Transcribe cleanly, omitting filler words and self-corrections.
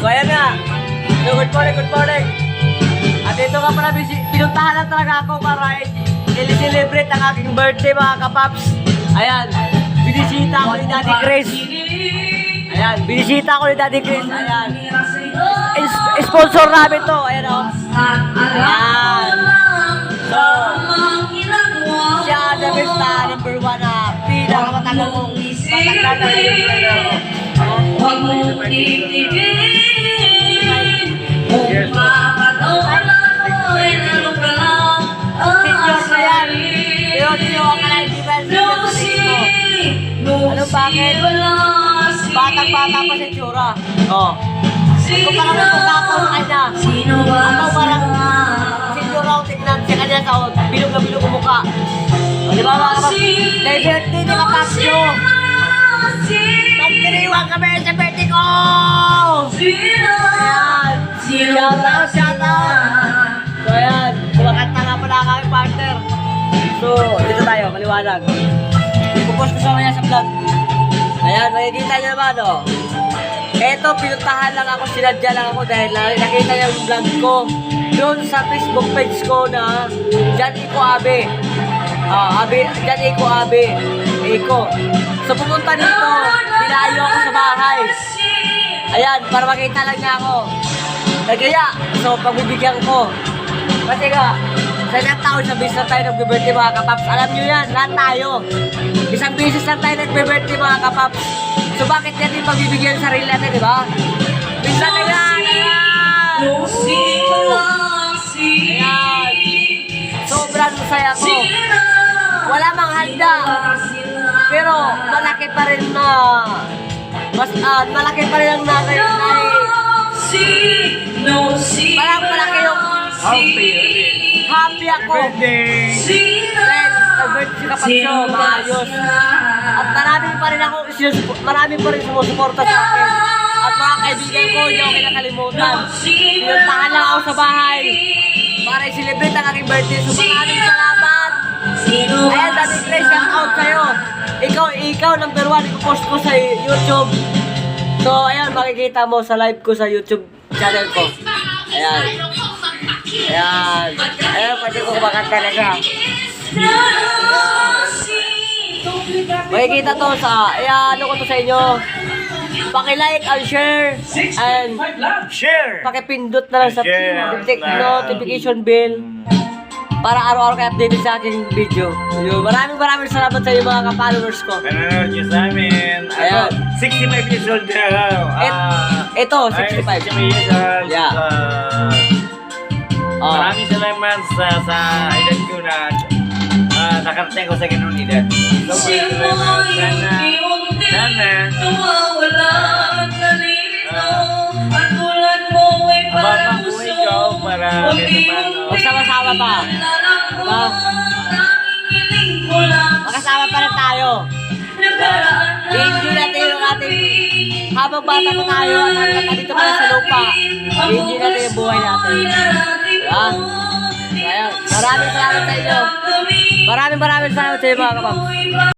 So ayan nga. So good morning, good morning. At ito nga pala, pinuntahan lang talaga ako para i-celebrate ang aking birthday mga kapaps. Ayan, binisita ko ni Daddy Chris. Ayan, binisita ko ni Daddy Chris. Ayan. Sponsor namin to. Ayan o. Ayan. So, siya the best na number 1 na pinakamatagal mong mataglan na rin. Huwag mong titibin kung papatawala mo ay nalong ka lang Senior na yan. Pero di nyo ang ka-95 Ano bakit? Batang-bata pa si Chura. Oo. Kung parang nagpapakaw sa kanya, ako parang senior raw tignan siya kanya sa bilog na bilog ang mukha. O di ba mga kapatid? May birthday ni Kapasyo. Nagdiriwang kami sa birthday ko! Ayan! Shout out! So ayan, kumakanta nga pala ang aking partner. So, dito tayo, maliwanag. Ipupost ko sa kanya sa vlog. Ayan, makikita niyo naman, o. Eto, pinuntahan lang ako, sinadya lang ako dahil nakita niya yung vlog ko doon sa Facebook page ko na Jan Iko Abe. Jan Iko Abe. Iko. So, pumunta dito, dinayo ako sa bahay. Ayan, para makita lang niya ako. Nagaya, so pagbibigyan ko. Kasi nga, sa ilang taon sa business na tayo nag-birthday mga kapaps. Alam nyo yan, lahat tayo. Isang business lang tayo nag-birthday mga kapaps. So bakit yan din pagbibigyan sa sarili natin, di ba? Minsan na yan! Ayan! Ayan! Sobrang saya ko. Wala mang handa. Pero malaki pa rin na malaki pa rin ang malaki yung happy ako. Dahil nag-birthday si Kapasyo, maayos. At marami pa rin sumusuporta sa akin. At mga kaibigan ko, hindi ako kinakalimutan. Pinuntahan lang ako sa bahay para i-celebrate ang aking birthday. So maraming salamat. Ayan, Daddy Chris, shout out sa'yo. Ikaw number 1, ipopost ko sa YouTube. So ayan, makikita mo sa live ko sa YouTube channel ko. Ayan. Ayan. Ayan, pati ko kumakanta na siya. Makikita to sa, ano ko to sa inyo. Paki-like and share. And pakipindot na lang sa notification bell. Para araw-araw kayo updated sa aking video. Maraming salamat sa inyo mga ka-followers ko. Panonood nyo sa amin. Ayan. 65 years old na. Ito, 65. 65 years old. Yeah. Maraming salamat sa edad ko na nakarating ko sa ganun edad. So, maraming salamat. Abang buhay ko para magsama-sama pa. Diba? Makasama pa rin tayo. Diba? I-enjoy natin yung ating habang bata pa tayo at hanggang dito pa sa lupa. I-enjoy natin yung buhay natin. Diba? Maraming salamat sa inyo. Maraming salamat sa inyo mga kapag.